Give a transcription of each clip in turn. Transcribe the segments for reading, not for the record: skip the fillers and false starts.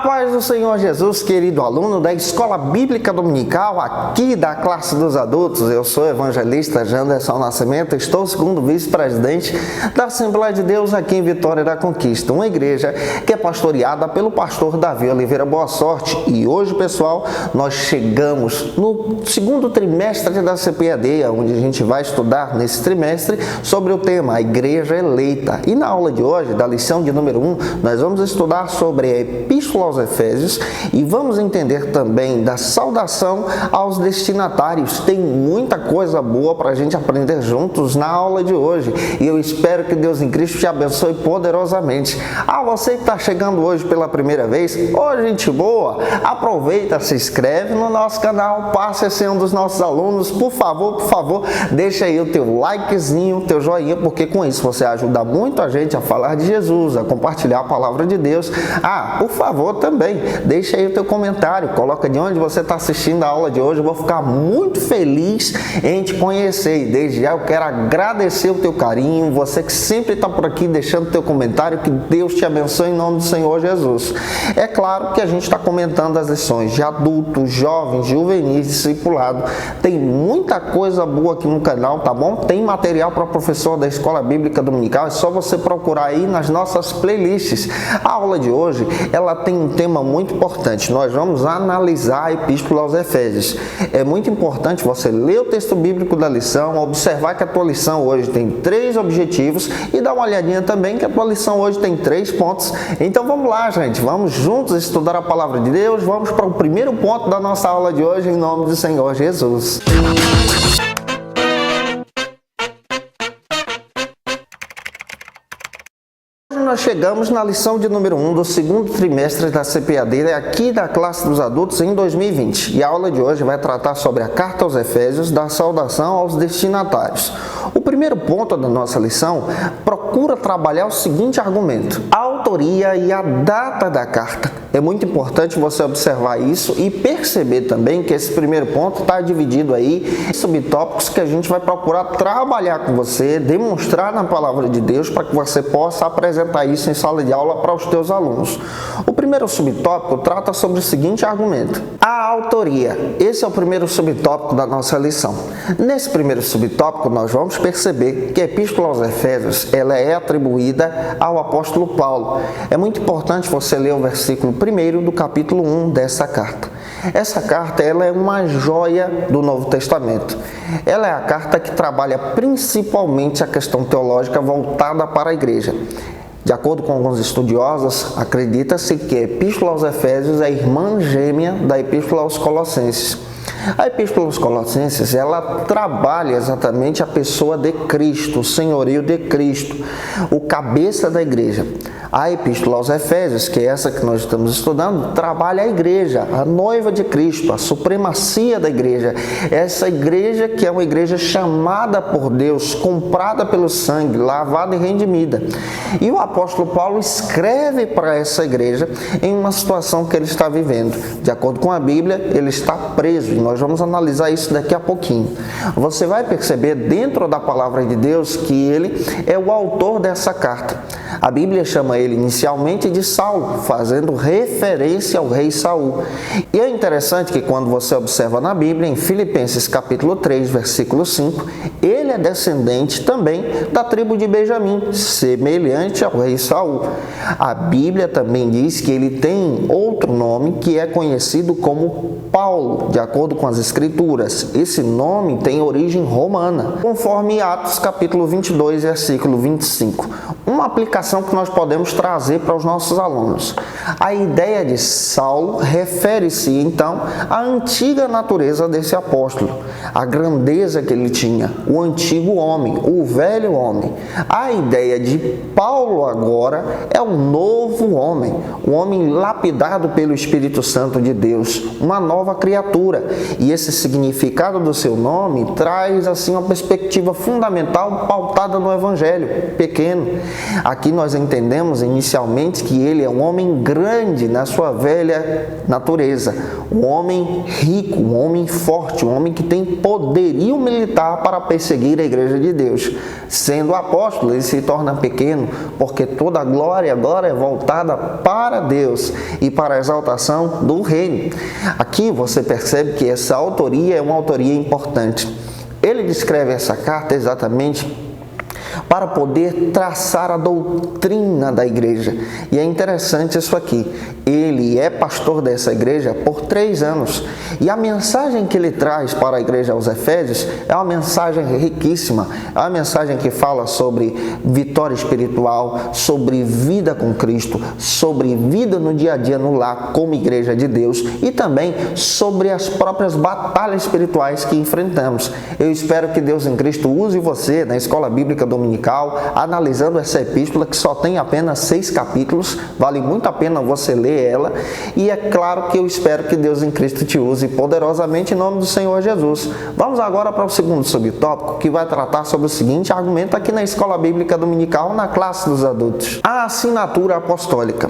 Paz do Senhor Jesus, querido aluno da Escola Bíblica Dominical, aqui da classe dos adultos. Eu sou o evangelista Janderson Nascimento, estou segundo vice-presidente da Assembleia de Deus aqui em Vitória da Conquista, uma igreja que é pastoreada pelo pastor Davi Oliveira Boa Sorte. E hoje, pessoal, nós chegamos no segundo trimestre da CPAD, onde a gente vai estudar nesse trimestre sobre o tema a Igreja Eleita. E na aula de hoje, da lição de número 1, nós vamos estudar sobre a Epístola aos Efésios e vamos entender também da saudação aos destinatários. Tem muita coisa boa para a gente aprender juntos na aula de hoje e eu espero que Deus em Cristo te abençoe poderosamente. Você que está chegando hoje pela primeira vez, gente boa, aproveita, se inscreve no nosso canal, passe a ser um dos nossos alunos, por favor, deixa aí o teu likezinho, o teu joinha, porque com isso você ajuda muito a gente a falar de Jesus, a compartilhar a palavra de Deus. Por favor, também, deixa aí o teu comentário, coloca de onde você está assistindo a aula de hoje, eu vou ficar muito feliz em te conhecer e desde já eu quero agradecer o teu carinho, você que sempre está por aqui deixando o teu comentário, que Deus te abençoe em nome do Senhor Jesus. É claro que a gente está comentando as lições de adultos, jovens, juvenis, discipulado, tem muita coisa boa aqui no canal, tá bom? Tem material para professor da Escola Bíblica Dominical, é só você procurar aí nas nossas playlists. A aula de hoje, ela tem um tema muito importante. Nós vamos analisar a Epístola aos Efésios. É muito importante você ler o texto bíblico da lição, observar que a tua lição hoje tem 3 objetivos e dar uma olhadinha também que a tua lição hoje tem 3 pontos. Então vamos lá, gente. Vamos juntos estudar a palavra de Deus. Vamos para o primeiro ponto da nossa aula de hoje em nome do Senhor Jesus. Nós chegamos na lição de número 1 do segundo trimestre da CPAD, aqui da classe dos adultos em 2020. E a aula de hoje vai tratar sobre a carta aos Efésios, da saudação aos destinatários. O primeiro ponto da nossa lição procura trabalhar o seguinte argumento: a autoria e a data da carta. É muito importante você observar isso e perceber também que esse primeiro ponto está dividido aí em subtópicos que a gente vai procurar trabalhar com você, demonstrar na palavra de Deus para que você possa apresentar isso em sala de aula para os teus alunos. O primeiro subtópico trata sobre o seguinte argumento: a autoria. Esse é o primeiro subtópico da nossa lição. Nesse primeiro subtópico nós vamos perceber que a Epístola aos Efésios ela é atribuída ao apóstolo Paulo. É muito importante você ler o versículo 1 do capítulo 1 dessa carta. Essa carta ela é uma joia do Novo Testamento. Ela é a carta que trabalha principalmente a questão teológica voltada para a igreja. De acordo com alguns estudiosos, acredita-se que a Epístola aos Efésios é a irmã gêmea da Epístola aos Colossenses. A Epístola aos Colossenses, ela trabalha exatamente a pessoa de Cristo, o senhorio de Cristo, o cabeça da igreja. A Epístola aos Efésios, que é essa que nós estamos estudando, trabalha a igreja, a noiva de Cristo, a supremacia da igreja. Essa igreja que é uma igreja chamada por Deus, comprada pelo sangue, lavada e redimida. E o apóstolo Paulo escreve para essa igreja em uma situação que ele está vivendo. De acordo com a Bíblia, ele está preso. E nós vamos analisar isso daqui a pouquinho. Você vai perceber dentro da palavra de Deus que ele é o autor dessa carta. A Bíblia chama ele inicialmente de Saulo, fazendo referência ao rei Saul. E é interessante que quando você observa na Bíblia, em Filipenses capítulo 3, versículo 5, ele é descendente também da tribo de Benjamim, semelhante ao rei Saul. A Bíblia também diz que ele tem outro nome que é conhecido como Paulo, de acordo com as Escrituras. Esse nome tem origem romana, conforme Atos capítulo 22, versículo 25. Uma aplicação que nós podemos trazer para os nossos alunos. A ideia de Saulo refere-se, então, à antiga natureza desse apóstolo, a grandeza que ele tinha, o antigo homem, o velho homem. A ideia de Paulo agora é um novo homem, um homem lapidado pelo Espírito Santo de Deus, uma nova criatura. E esse significado do seu nome traz, assim, uma perspectiva fundamental pautada no Evangelho pequeno. Aqui nós entendemos inicialmente que ele é um homem grande na sua velha natureza, um homem rico, um homem forte, um homem que tem poderio militar para perseguir a igreja de Deus. Sendo apóstolo, ele se torna pequeno, porque toda a glória agora é voltada para Deus e para a exaltação do reino. Aqui você percebe que essa autoria é uma autoria importante. Ele descreve essa carta exatamente para poder traçar a doutrina da igreja. E é interessante isso aqui. Ele é pastor dessa igreja por 3 anos. E a mensagem que ele traz para a igreja aos Efésios é uma mensagem riquíssima. É uma mensagem que fala sobre vitória espiritual, sobre vida com Cristo, sobre vida no dia a dia no lar como igreja de Deus e também sobre as próprias batalhas espirituais que enfrentamos. Eu espero que Deus em Cristo use você na Escola Bíblica Dominical, analisando essa epístola que só tem apenas 6 capítulos, vale muito a pena você ler ela, e é claro que eu espero que Deus em Cristo te use poderosamente em nome do Senhor Jesus. Vamos agora para o segundo subtópico, que vai tratar sobre o seguinte argumento aqui na Escola Bíblica Dominical, na classe dos adultos: a assinatura apostólica.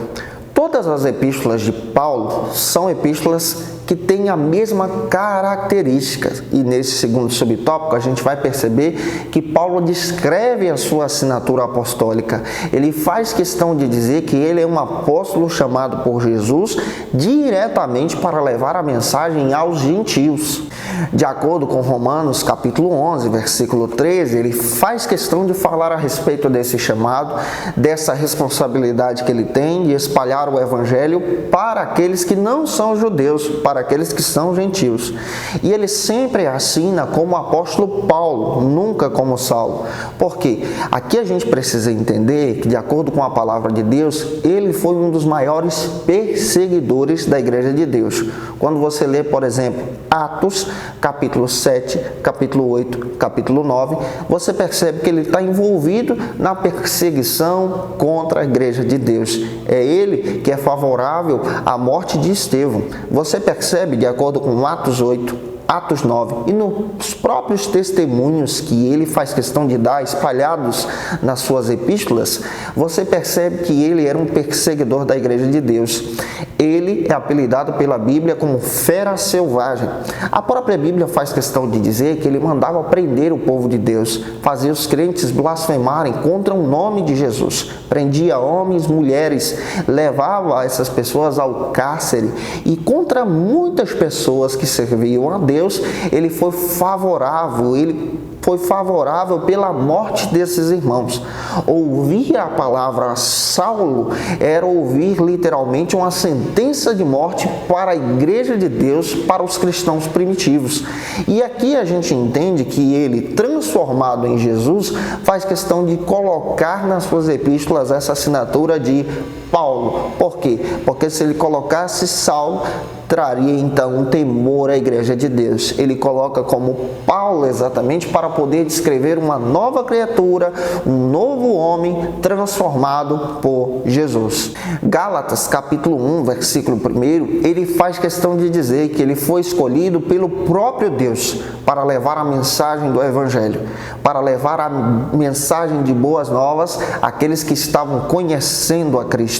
Todas as epístolas de Paulo são epístolas que têm a mesma característica. E nesse segundo subtópico a gente vai perceber que Paulo descreve a sua assinatura apostólica. Ele faz questão de dizer que ele é um apóstolo chamado por Jesus diretamente para levar a mensagem aos gentios. De acordo com Romanos capítulo 11, versículo 13, ele faz questão de falar a respeito desse chamado, dessa responsabilidade que ele tem de espalhar o evangelho para aqueles que não são judeus, para aqueles que são gentios. E ele sempre assina como apóstolo Paulo, nunca como Saulo. Porque aqui a gente precisa entender que, de acordo com a palavra de Deus, ele foi um dos maiores perseguidores da igreja de Deus. Quando você lê, por exemplo, Atos, capítulo 7, capítulo 8, capítulo 9, você percebe que ele está envolvido na perseguição contra a igreja de Deus. É ele que é favorável à morte de Estevão. Você percebe, de acordo com Atos 8, Atos 9 e nos próprios testemunhos que ele faz questão de dar, espalhados nas suas epístolas, você percebe que ele era um perseguidor da igreja de Deus. Ele é apelidado pela Bíblia como fera selvagem. A própria Bíblia faz questão de dizer que ele mandava prender o povo de Deus, fazia os crentes blasfemarem contra o nome de Jesus, prendia homens, mulheres, levava essas pessoas ao cárcere e contra muitas pessoas que serviam a Deus, ele foi favorável pela morte desses irmãos. Ouvir a palavra Saulo era ouvir literalmente uma sentença de morte para a igreja de Deus, para os cristãos primitivos. E aqui a gente entende que ele, transformado em Jesus, faz questão de colocar nas suas epístolas essa assinatura de Paulo. Por quê? Porque se ele colocasse Saulo, traria então um temor à igreja de Deus. Ele coloca como Paulo exatamente para poder descrever uma nova criatura, um novo homem transformado por Jesus. Gálatas capítulo 1, versículo 1, ele faz questão de dizer que ele foi escolhido pelo próprio Deus para levar a mensagem do Evangelho, para levar a mensagem de boas novas àqueles que estavam conhecendo a Cristo.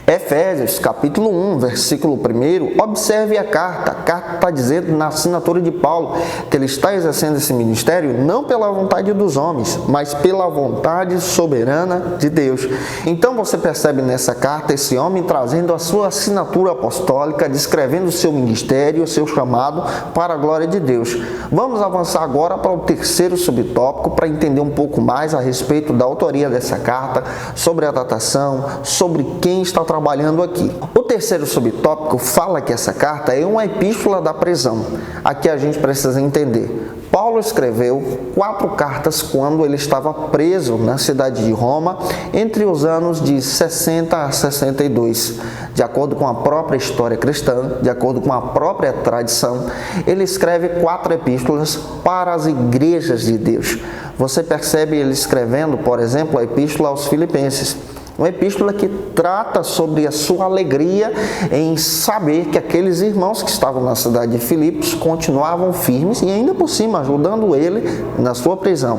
Efésios capítulo 1, versículo 1, observe a carta. A carta está dizendo na assinatura de Paulo que ele está exercendo esse ministério não pela vontade dos homens, mas pela vontade soberana de Deus. Então você percebe nessa carta esse homem trazendo a sua assinatura apostólica, descrevendo o seu ministério, o seu chamado para a glória de Deus. Vamos avançar agora para o terceiro subtópico para entender um pouco mais a respeito da autoria dessa carta, sobre a datação, sobre quem está trabalhando aqui. O terceiro subtópico fala que essa carta é uma epístola da prisão. Aqui a gente precisa entender. Paulo escreveu 4 cartas quando ele estava preso na cidade de Roma entre os anos de 60 a 62. De acordo com a própria história cristã, de acordo com a própria tradição, ele escreve 4 epístolas para as igrejas de Deus. Você percebe ele escrevendo, por exemplo, a epístola aos Filipenses. Uma epístola que trata sobre a sua alegria em saber que aqueles irmãos que estavam na cidade de Filipos continuavam firmes e ainda por cima ajudando ele na sua prisão.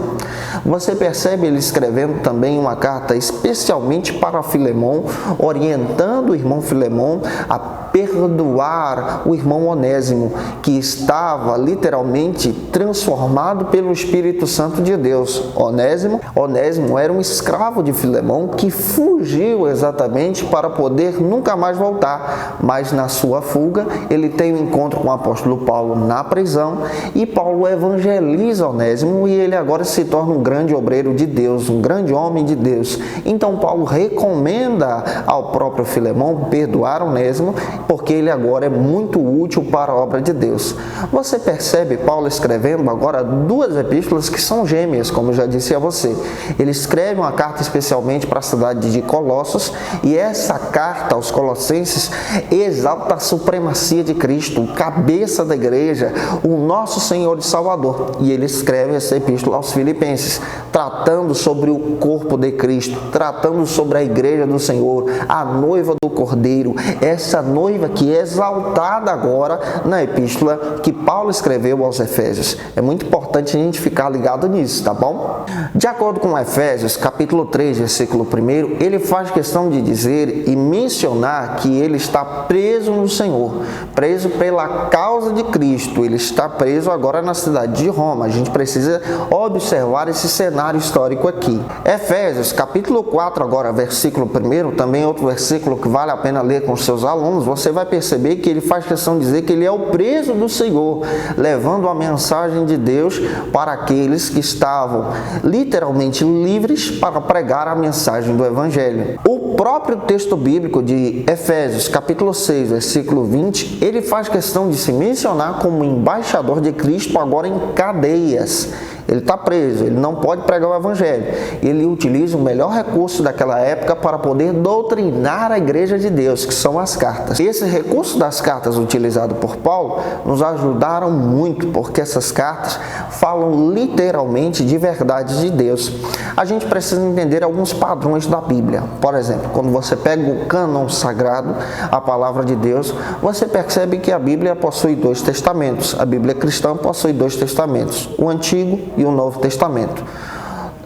Você percebe ele escrevendo também uma carta especialmente para Filemão, orientando o irmão Filemão a perdoar o irmão Onésimo, que estava literalmente transformado pelo Espírito Santo de Deus. Onésimo era um escravo de Filemão que fugiu exatamente para poder nunca mais voltar, mas na sua fuga ele tem um encontro com o apóstolo Paulo na prisão e Paulo evangeliza Onésimo e ele agora se torna um grande obreiro de Deus, um grande homem de Deus. Então Paulo recomenda ao próprio Filemão perdoar Onésimo, porque ele agora é muito útil para a obra de Deus. Você percebe Paulo escrevendo agora duas epístolas que são gêmeas, como eu já disse a você. Ele escreve uma carta especialmente para a cidade de Colossos, e essa carta aos Colossenses exalta a supremacia de Cristo, cabeça da igreja, o nosso Senhor e Salvador. E ele escreve essa epístola aos Filipenses, tratando sobre o corpo de Cristo, tratando sobre a igreja do Senhor, a noiva do Cordeiro, essa noiva que é exaltada agora na epístola que Paulo escreveu aos Efésios. É muito importante a gente ficar ligado nisso, tá bom? De acordo com Efésios, capítulo 3, versículo 1, ele faz questão de dizer e mencionar que ele está preso no Senhor, preso pela causa de Cristo. Ele está preso agora na cidade de Roma. A gente precisa observar esse cenário histórico aqui. Efésios, capítulo 4, agora, versículo 1, também outro versículo que vale a pena ler com seus alunos. Você vai perceber que ele faz questão de dizer que ele é o preso do Senhor, levando a mensagem de Deus para aqueles que estavam literalmente livres para pregar a mensagem do Evangelho. O próprio texto bíblico de Efésios, capítulo 6, versículo 20, ele faz questão de se mencionar como embaixador de Cristo agora em cadeias. Ele está preso, ele não pode pregar o Evangelho. Ele utiliza o melhor recurso daquela época para poder doutrinar a igreja de Deus, que são as cartas. Esse recurso das cartas utilizado por Paulo nos ajudaram muito, porque essas cartas falam literalmente de verdades de Deus. A gente precisa entender alguns padrões da Bíblia. Por exemplo, quando você pega o cânon sagrado, a palavra de Deus, você percebe que a Bíblia possui dois testamentos. A Bíblia cristã possui dois testamentos, o Antigo e o Novo Testamento.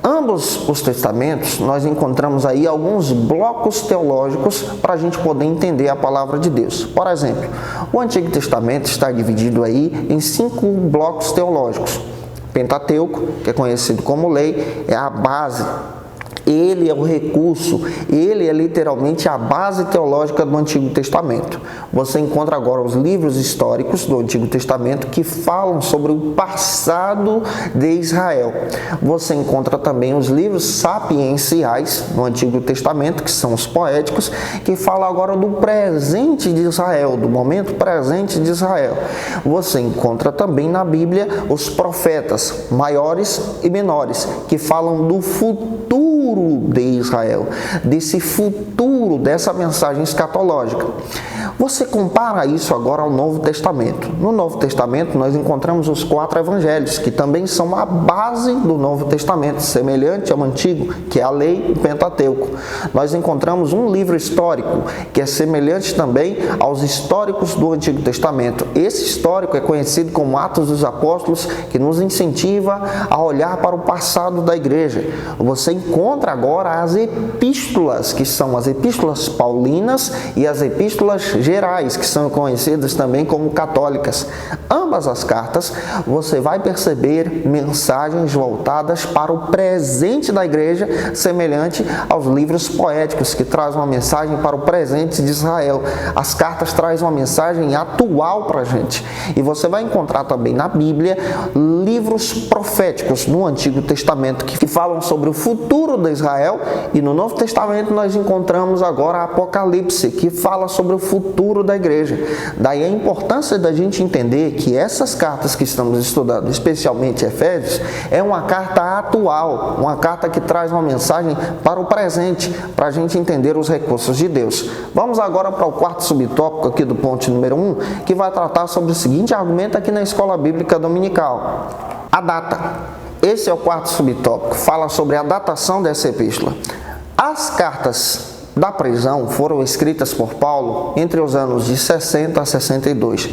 Ambos os testamentos, nós encontramos aí alguns blocos teológicos para a gente poder entender a palavra de Deus. Por exemplo, o Antigo Testamento está dividido aí em 5 blocos teológicos. Pentateuco, que é conhecido como lei, é a base. Ele é o recurso, ele é literalmente a base teológica do Antigo Testamento. Você encontra agora os livros históricos do Antigo Testamento que falam sobre o passado de Israel. Você encontra também os livros sapienciais no Antigo Testamento, que são os poéticos, que falam agora do presente de Israel, do momento presente de Israel. Você encontra também na Bíblia os profetas maiores e menores, que falam do futuro de Israel, desse futuro, dessa mensagem escatológica. Você compara isso agora ao Novo Testamento. No Novo Testamento nós encontramos os 4 evangelhos, que também são a base do Novo Testamento, semelhante ao Antigo, que é a lei e o Pentateuco. Nós encontramos um livro histórico, que é semelhante também aos históricos do Antigo Testamento. Esse histórico é conhecido como Atos dos Apóstolos, que nos incentiva a olhar para o passado da igreja. Você encontra agora as epístolas, que são as epístolas paulinas e as epístolas gerais, que são conhecidas também como católicas. Ambas as cartas, você vai perceber mensagens voltadas para o presente da igreja, semelhante aos livros poéticos, que trazem uma mensagem para o presente de Israel. As cartas trazem uma mensagem atual para a gente. E você vai encontrar também na Bíblia livros proféticos no Antigo Testamento, que falam sobre o futuro de Israel, e no Novo Testamento nós encontramos agora Apocalipse, que fala sobre o futuro da igreja. Daí a importância da gente entender que essas cartas que estamos estudando, especialmente Efésios, é uma carta atual, uma carta que traz uma mensagem para o presente, para a gente entender os recursos de Deus. Vamos agora para o quarto subtópico aqui do ponto número 1, que vai tratar sobre o seguinte argumento aqui na Escola Bíblica Dominical: a data. Esse é o quarto subtópico, fala sobre a datação dessa epístola. A As cartas da prisão foram escritas por Paulo entre os anos de 60 a 62.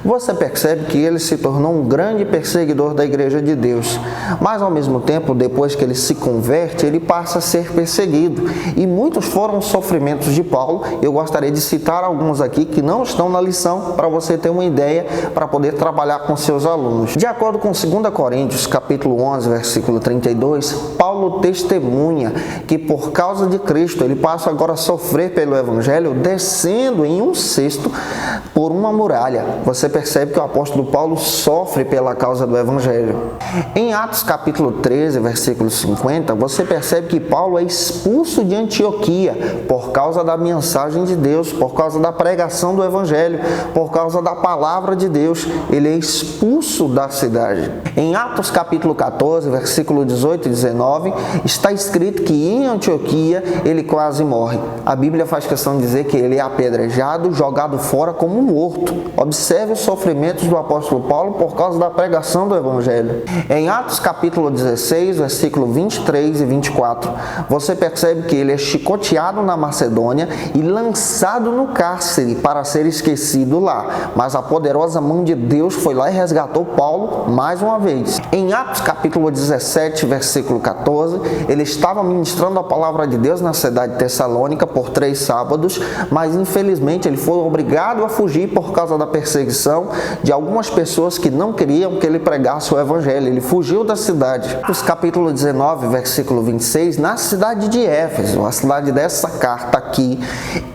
Você percebe que ele se tornou um grande perseguidor da Igreja de Deus, mas ao mesmo tempo, depois que ele se converte, ele passa a ser perseguido. E muitos foram os sofrimentos de Paulo. Eu gostaria de citar alguns aqui que não estão na lição, para você ter uma ideia, para poder trabalhar com seus alunos. De acordo com 2 Coríntios, capítulo 11, versículo 32, Paulo testemunha que por causa de Cristo, ele passa agora a sofrer pelo Evangelho, descendo em um cesto por uma muralha. Você percebe que o apóstolo Paulo sofre pela causa do Evangelho. Em Atos capítulo 13, versículo 50, você percebe que Paulo é expulso de Antioquia por causa da mensagem de Deus, por causa da pregação do Evangelho, por causa da palavra de Deus. Ele é expulso da cidade. Em Atos capítulo 14, versículo 18 e 19, está escrito que em Antioquia ele quase morre. A Bíblia faz questão de dizer que ele é apedrejado, jogado fora como morto. Observe os sofrimentos do apóstolo Paulo por causa da pregação do Evangelho. Em Atos capítulo 16, versículo 23 e 24, você percebe que ele é chicoteado na Macedônia e lançado no cárcere para ser esquecido lá. Mas a poderosa mão de Deus foi lá e resgatou Paulo mais uma vez. Em Atos capítulo 17, versículo 14, ele estava ministrando a palavra de Deus na cidade de Tessalônica por 3 sábados, mas infelizmente ele foi obrigado a fugir por causa da perseguição de algumas pessoas que não queriam que ele pregasse o Evangelho. Ele fugiu da cidade. Atos capítulo 19, versículo 26, na cidade de Éfeso, a cidade dessa carta aqui,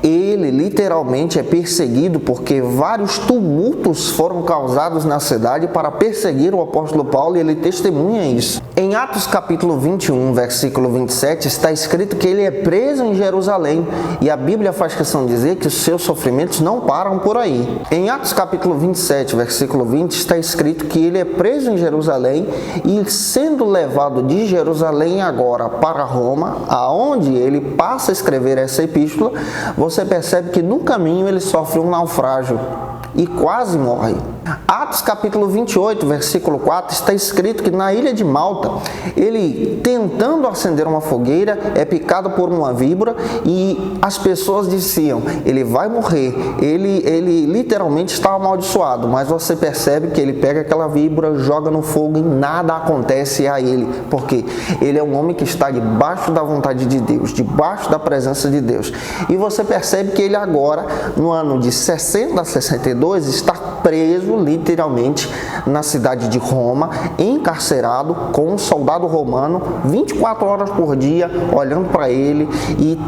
ele literalmente é perseguido porque vários tumultos foram causados na cidade para perseguir o apóstolo Paulo, e ele testemunha isso. Em Atos capítulo 21, versículo 27, está escrito que ele é preso em Jerusalém, e a Bíblia faz questão de dizer que os seus sofrimentos não param por aí. Em Atos capítulo 27, versículo 20, está escrito que ele é preso em Jerusalém e sendo levado de Jerusalém agora para Roma, aonde ele passa a escrever essa epístola. Você percebe que no caminho ele sofre um naufrágio e quase morre. Atos capítulo 28, versículo 4, está escrito que na ilha de Malta, ele tentando acender uma fogueira, é picado por uma víbora, e as pessoas diziam, ele vai morrer, ele literalmente está amaldiçoado, mas você percebe que ele pega aquela víbora, joga no fogo e nada acontece a ele, porque ele é um homem que está debaixo da vontade de Deus, debaixo da presença de Deus. E você percebe que ele agora, no ano de 60 a 62, está preso literalmente na cidade de Roma, encarcerado com um soldado romano 24 horas por dia olhando para ele e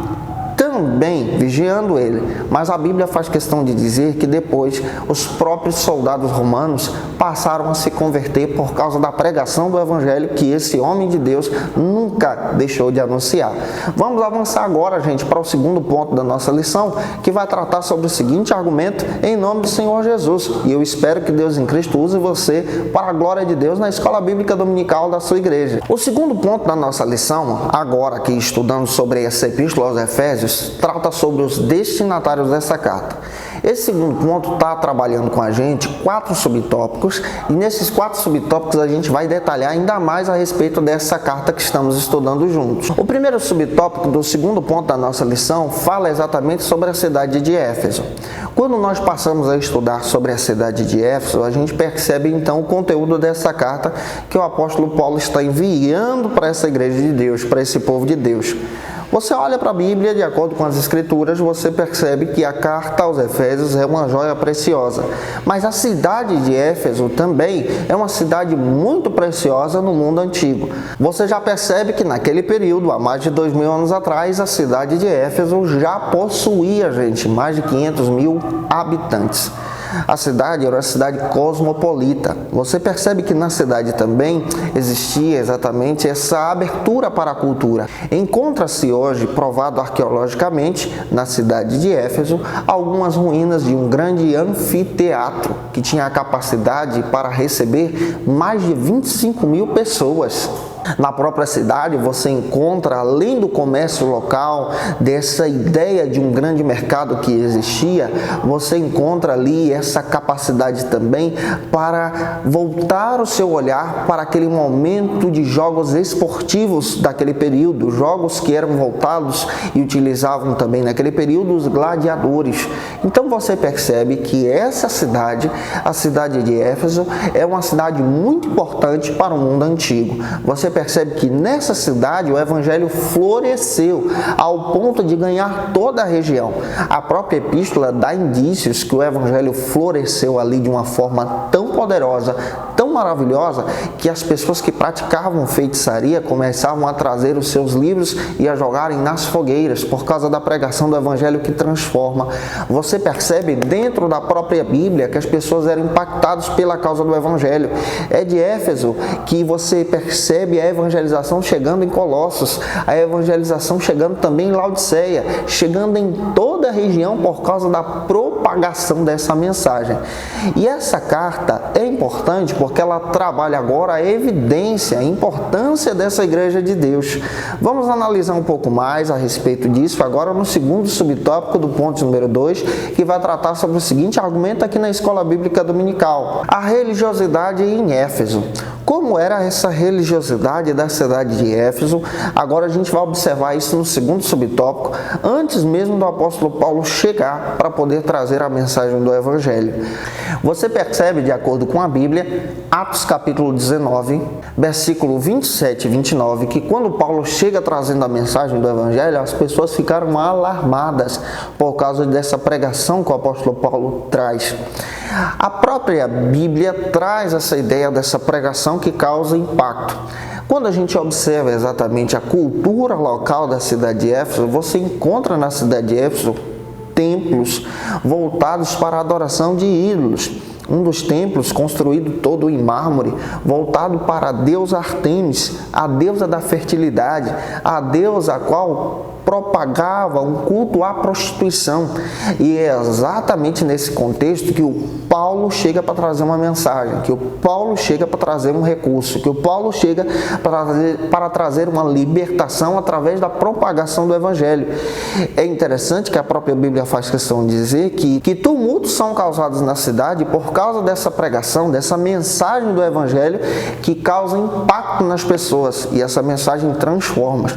também vigiando ele. Mas a Bíblia faz questão de dizer que depois os próprios soldados romanos passaram a se converter por causa da pregação do Evangelho que esse homem de Deus nunca deixou de anunciar. Vamos avançar agora, gente, para o segundo ponto da nossa lição, que vai tratar sobre o seguinte argumento em nome do Senhor Jesus. E eu espero que Deus em Cristo use você para a glória de Deus na escola bíblica dominical da sua igreja. O segundo ponto da nossa lição, agora aqui estudando sobre essa epístola aos Efésios, trata sobre os destinatários dessa carta. Esse segundo ponto está trabalhando com a gente 4 subtópicos, e nesses 4 subtópicos a gente vai detalhar ainda mais a respeito dessa carta que estamos estudando juntos. O primeiro subtópico do segundo ponto da nossa lição fala exatamente sobre a cidade de Éfeso. Quando nós passamos a estudar sobre a cidade de Éfeso, a gente percebe então o conteúdo dessa carta que o apóstolo Paulo está enviando para essa igreja de Deus, para esse povo de Deus. Você olha para a Bíblia, de acordo com as Escrituras, você percebe que a carta aos Efésios é uma joia preciosa. Mas a cidade de Éfeso também é uma cidade muito preciosa no mundo antigo. Você já percebe que naquele período, há mais de 2000 anos atrás, a cidade de Éfeso já possuía, gente, mais de 500 mil habitantes. A cidade era uma cidade cosmopolita. Você percebe que na cidade também existia exatamente essa abertura para a cultura. Encontra-se hoje, provado arqueologicamente, na cidade de Éfeso, algumas ruínas de um grande anfiteatro que tinha a capacidade para receber mais de 25 mil pessoas. Na própria cidade você encontra, além do comércio local, dessa ideia de um grande mercado que existia, você encontra ali essa capacidade também para voltar o seu olhar para aquele momento de jogos esportivos daquele período, jogos que eram voltados e utilizavam também naquele período os gladiadores. Então você percebe que essa cidade, a cidade de Éfeso, é uma cidade muito importante para o mundo antigo. Você percebe que nessa cidade o evangelho floresceu ao ponto de ganhar toda a região. A própria epístola dá indícios que o evangelho floresceu ali de uma forma tão poderosa, tão maravilhosa, que as pessoas que praticavam feitiçaria começavam a trazer os seus livros e a jogarem nas fogueiras por causa da pregação do evangelho que transforma. Você percebe dentro da própria Bíblia que as pessoas eram impactadas pela causa do evangelho. É de Éfeso que você percebe a evangelização chegando em Colossos, a evangelização chegando também em Laodiceia, chegando em toda a região por causa da propagação dessa mensagem. E essa carta é importante porque ela trabalha agora a evidência, a importância dessa igreja de Deus. Vamos analisar um pouco mais a respeito disso agora no segundo subtópico do ponto número 2, que vai tratar sobre o seguinte argumento aqui na Escola Bíblica Dominical: a religiosidade em Éfeso. Como era essa religiosidade da cidade de Éfeso? Agora a gente vai observar isso no segundo subtópico, antes mesmo do apóstolo Paulo chegar para poder trazer a mensagem do Evangelho. Você percebe, de acordo com a Bíblia, Atos capítulo 19, versículo 27 e 29, que quando Paulo chega trazendo a mensagem do Evangelho, as pessoas ficaram alarmadas por causa dessa pregação que o apóstolo Paulo traz. A própria Bíblia traz essa ideia dessa pregação que causa impacto. Quando a gente observa exatamente a cultura local da cidade de Éfeso, você encontra na cidade de Éfeso templos voltados para a adoração de ídolos. Um dos templos, construído todo em mármore, voltado para a deusa Artemis, a deusa da fertilidade, a deusa a qual propagava um culto à prostituição. E é exatamente nesse contexto que o Paulo chega para trazer uma mensagem, que o Paulo chega para trazer um recurso, que o Paulo chega para trazer uma libertação através da propagação do Evangelho. É interessante que a própria Bíblia faz questão de dizer que tumultos são causados na cidade por causa dessa pregação, dessa mensagem do Evangelho que causa impacto nas pessoas, e essa mensagem transforma.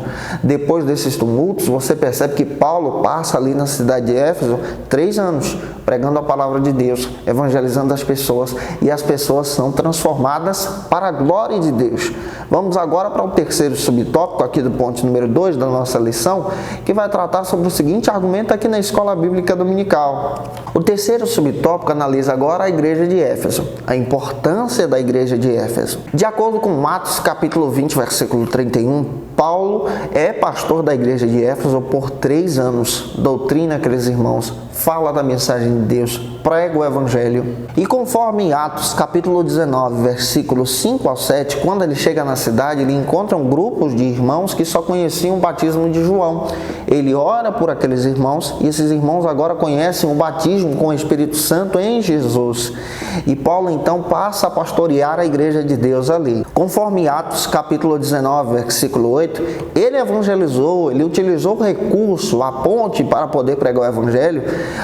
Depois desses tumultos, você percebe que Paulo passa ali na cidade de Éfeso 3 anos pregando a palavra de Deus, evangelizando as pessoas, e as pessoas são transformadas para a glória de Deus. Vamos agora para o terceiro subtópico aqui do ponto número 2 da nossa lição, que vai tratar sobre o seguinte argumento aqui na Escola Bíblica Dominical. O terceiro subtópico analisa agora a igreja de Éfeso, a importância da igreja de Éfeso. De acordo com Atos capítulo 20, versículo 31, Paulo é pastor da igreja de Éfeso por 3 anos, doutrina aqueles irmãos, fala da mensagem de Deus, prega o Evangelho. E conforme Atos capítulo 19, versículos 5 ao 7, quando ele chega na cidade, ele encontra grupos de irmãos que só conheciam o batismo de João. Ele ora por aqueles irmãos, e esses irmãos agora conhecem o batismo com o Espírito Santo em Jesus. E Paulo então passa a pastorear a igreja de Deus ali. Conforme Atos capítulo 19, versículo 8, ele evangelizou, ele utilizou o recurso, a ponte para poder pregar o Evangelho,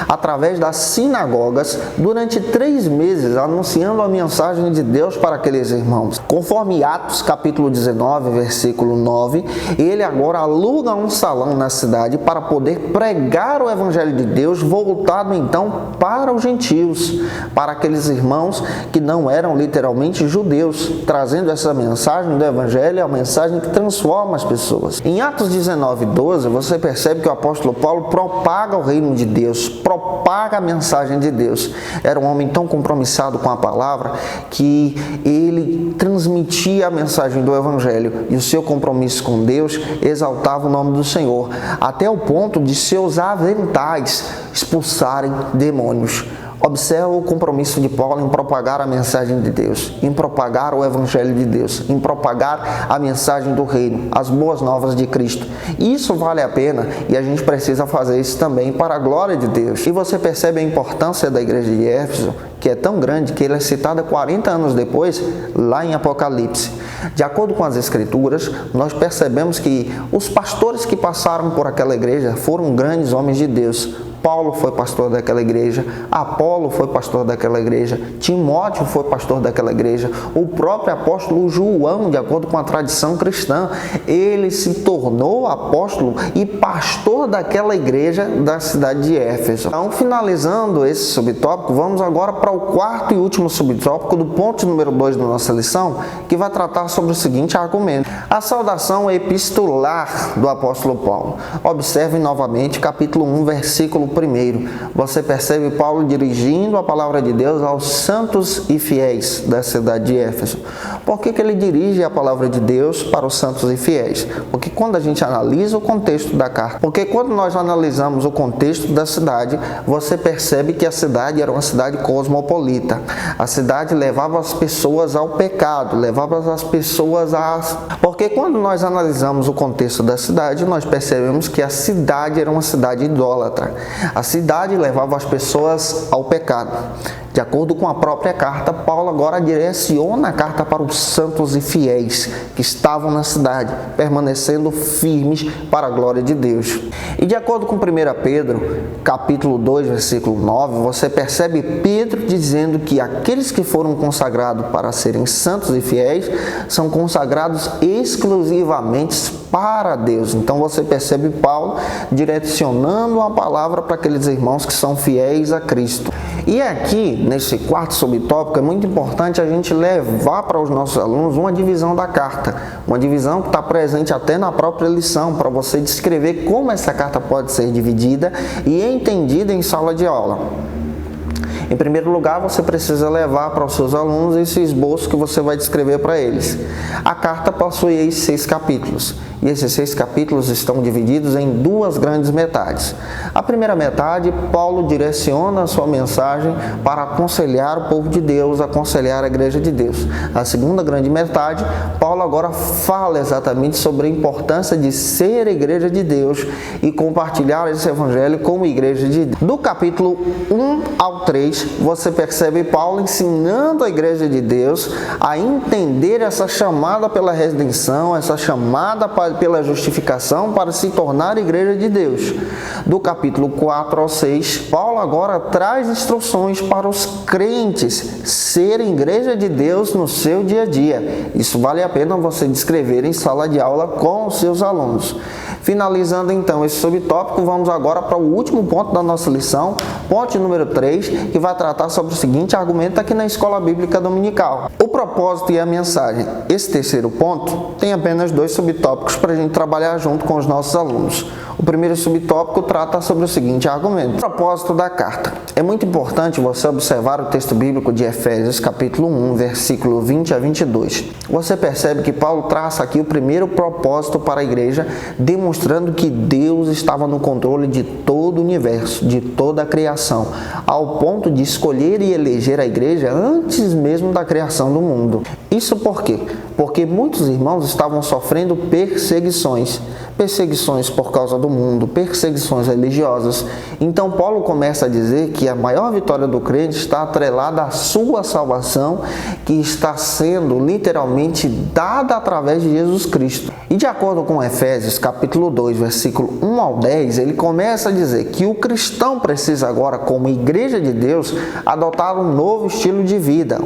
através das sinagogas durante 3 meses, anunciando a mensagem de Deus para aqueles irmãos. Conforme Atos capítulo 19, versículo 9, ele agora aluga um salão na cidade para poder pregar o Evangelho de Deus, voltado então para os gentios, para aqueles irmãos que não eram literalmente judeus, trazendo essa mensagem do Evangelho, a mensagem que transforma as pessoas. Em Atos 19, 12, você percebe que o apóstolo Paulo propaga o reino de Deus, propaga a mensagem de Deus. Era um homem tão compromissado com a palavra que ele transmitia a mensagem do Evangelho, e o seu compromisso com Deus exaltava o nome do Senhor, até o ponto de seus aventais expulsarem demônios. Observa o compromisso de Paulo em propagar a mensagem de Deus, em propagar o Evangelho de Deus, em propagar a mensagem do reino, as boas novas de Cristo. Isso vale a pena, e a gente precisa fazer isso também para a glória de Deus. E você percebe a importância da igreja de Éfeso, que é tão grande que ele é citada 40 anos depois, lá em Apocalipse. De acordo com as Escrituras, nós percebemos que os pastores que passaram por aquela igreja foram grandes homens de Deus. Paulo foi pastor daquela igreja, Apolo foi pastor daquela igreja, Timóteo foi pastor daquela igreja, o próprio apóstolo João, de acordo com a tradição cristã, ele se tornou apóstolo e pastor daquela igreja da cidade de Éfeso. Então, finalizando esse subtópico, vamos agora para o quarto e último subtópico do ponto número 2 da nossa lição, que vai tratar sobre o seguinte argumento: a saudação epistolar do apóstolo Paulo. Observe novamente capítulo 1, versículo 1. Você percebe Paulo dirigindo a palavra de Deus aos santos e fiéis da cidade de Éfeso. Por que ele dirige a palavra de Deus para os santos e fiéis? Porque quando a gente analisa o contexto da carta, porque quando nós analisamos o contexto da cidade, você percebe que a cidade era uma cidade cosmopolita. A cidade levava as pessoas ao pecado, levava as pessoas a... Porque quando nós analisamos o contexto da cidade, nós percebemos que a cidade era uma cidade idólatra. A cidade levava as pessoas ao pecado. De acordo com a própria carta, Paulo agora direciona a carta para os santos e fiéis que estavam na cidade, permanecendo firmes para a glória de Deus. E de acordo com 1 Pedro, capítulo 2, versículo 9, você percebe Pedro dizendo que aqueles que foram consagrados para serem santos e fiéis são consagrados exclusivamente para Deus. Então você percebe Paulo direcionando a palavra para aqueles irmãos que são fiéis a Cristo. E aqui, nesse quarto subtópico, é muito importante a gente levar para os nossos alunos uma divisão da carta, uma divisão que está presente até na própria lição, para você descrever como essa carta pode ser dividida e entendida em sala de aula. Em primeiro lugar, você precisa levar para os seus alunos esse esboço que você vai descrever para eles. A carta possui 6 capítulos, e esses 6 capítulos estão divididos em 2 grandes metades. A primeira metade, Paulo direciona a sua mensagem para aconselhar o povo de Deus, aconselhar a igreja de Deus. A segunda grande metade, Paulo agora fala exatamente sobre a importância de ser a igreja de Deus e compartilhar esse evangelho como igreja de Deus. Do capítulo 1 ao 3, você percebe Paulo ensinando a igreja de Deus a entender essa chamada pela redenção, essa chamada pela justificação para se tornar igreja de Deus. Do capítulo 4 ao 6, Paulo agora traz instruções para os crentes serem igreja de Deus no seu dia a dia. Isso vale a pena você descrever em sala de aula com os seus alunos. Finalizando então esse subtópico, vamos agora para o último ponto da nossa lição, ponto número 3, que vai tratar sobre o seguinte argumento aqui na Escola Bíblica Dominical: o propósito e a mensagem. Esse terceiro ponto tem apenas 2 subtópicos para a gente trabalhar junto com os nossos alunos. O primeiro subtópico trata sobre o seguinte argumento: o propósito da carta. É muito importante você observar o texto bíblico de Efésios, capítulo 1, versículo 20 a 22. Você percebe que Paulo traça aqui o primeiro propósito para a igreja, demonstrando que Deus estava no controle de todo o universo, de toda a criação, ao ponto de escolher e eleger a igreja antes mesmo da criação do mundo. Isso por quê? Porque muitos irmãos estavam sofrendo perseguições por causa do mundo, perseguições religiosas. Então Paulo começa a dizer que a maior vitória do crente está atrelada à sua salvação, que está sendo literalmente dada através de Jesus Cristo. E de acordo com Efésios capítulo 2, versículo 1 ao 10, ele começa a dizer que o cristão precisa agora, como igreja de Deus, adotar um novo estilo de vida,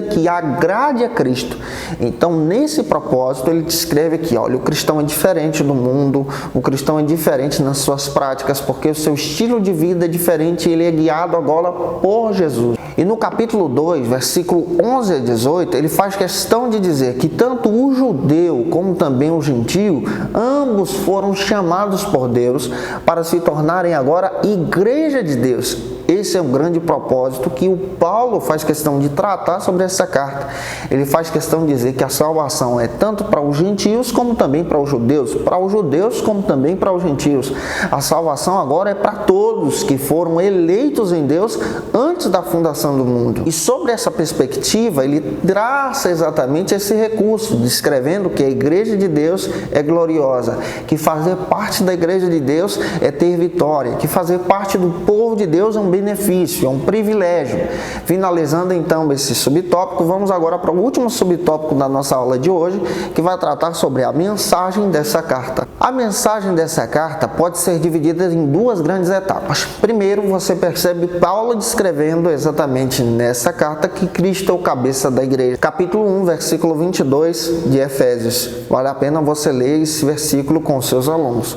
que agrade a Cristo. Então, nesse propósito, ele descreve aqui, olha, o cristão é diferente do mundo, o cristão é diferente nas suas práticas, porque o seu estilo de vida é diferente, ele é guiado agora por Jesus. E no capítulo 2, versículo 11 a 18, ele faz questão de dizer que tanto o judeu como também o gentio, ambos foram chamados por Deus para se tornarem agora igreja de Deus. Esse é um grande propósito que o Paulo faz questão de tratar sobre essa carta. Ele faz questão de dizer que a salvação é tanto para os gentios como também para os judeus como também para os gentios. A salvação agora é para todos que foram eleitos em Deus antes da fundação do mundo. E sobre essa perspectiva, ele traça exatamente esse recurso, descrevendo que a igreja de Deus é gloriosa, que fazer parte da igreja de Deus é ter vitória, que fazer parte do povo de Deus é um benefício, é um privilégio. Finalizando então esse subtópico, vamos agora para o último subtópico da nossa aula de hoje, que vai tratar sobre a mensagem dessa carta. A mensagem dessa carta pode ser dividida em duas grandes etapas. Primeiro, você percebe Paulo descrevendo exatamente nessa carta que Cristo é o cabeça da igreja. Capítulo 1, versículo 22 de Efésios. Vale a pena você ler esse versículo com seus alunos.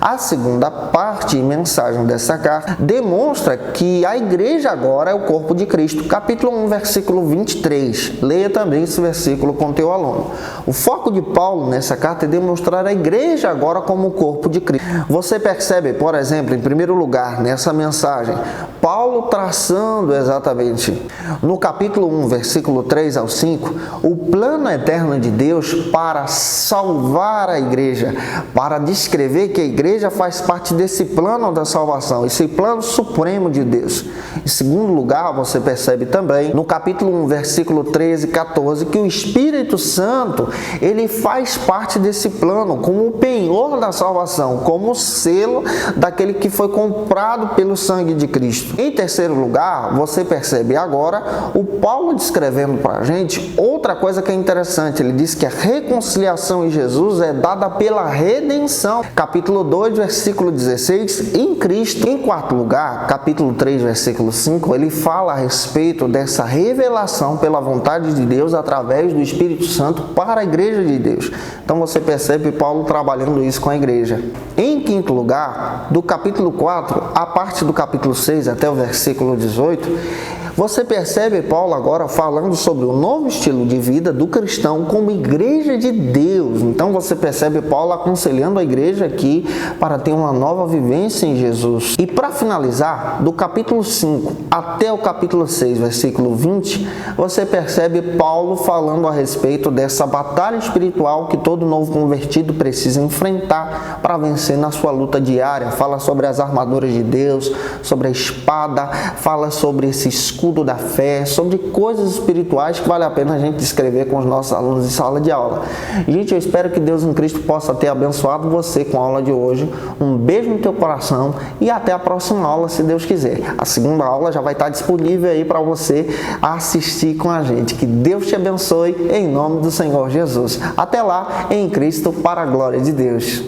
A segunda parte e mensagem dessa carta demonstra que a igreja agora é o corpo de Cristo. Capítulo 1, versículo 23. Leia também esse versículo com teu aluno. O foco de Paulo nessa carta é demonstrar a igreja agora como o corpo de Cristo. Você percebe, por exemplo, em primeiro lugar, nessa mensagem, Paulo traçando exatamente no capítulo 1, versículo 3 ao 5, o plano eterno de Deus para salvar a igreja, para descrever que a igreja faz parte desse plano da salvação, esse plano supremo de Deus. Em segundo lugar, você percebe também no capítulo 1, versículo 13 e 14, que o Espírito Santo, ele faz parte desse plano como o penhor da salvação, como o selo daquele que foi comprado pelo sangue de Cristo. Em terceiro lugar, você percebe agora o Paulo descrevendo para a gente outra coisa que é interessante. Ele diz que a reconciliação em Jesus é dada pela redenção. Capítulo 2, versículo 16, em Cristo. Em quarto lugar, capítulo 3, versículo 5, ele fala a respeito dessa revelação pela vontade de Deus através do Espírito Santo para a igreja de Deus. Então você percebe Paulo trabalhando isso com a igreja. Em quinto lugar, do capítulo 4, a parte do capítulo 6 até o versículo 18, você percebe Paulo agora falando sobre o novo estilo de vida do cristão como igreja de Deus. Então você percebe Paulo aconselhando a igreja aqui para ter uma nova vivência em Jesus. E para finalizar, do capítulo 5 até o capítulo 6, versículo 20, você percebe Paulo falando a respeito dessa batalha espiritual que todo novo convertido precisa enfrentar para vencer na sua luta diária. Fala sobre as armaduras de Deus, sobre a espada, fala sobre esse escudo da fé, sobre coisas espirituais que vale a pena a gente descrever com os nossos alunos em sala de aula. Gente, eu espero que Deus em Cristo possa ter abençoado você com a aula de hoje. Um beijo no teu coração e até a próxima aula, se Deus quiser. A segunda aula já vai estar disponível aí para você assistir com a gente. Que Deus te abençoe em nome do Senhor Jesus. Até lá, em Cristo, para a glória de Deus.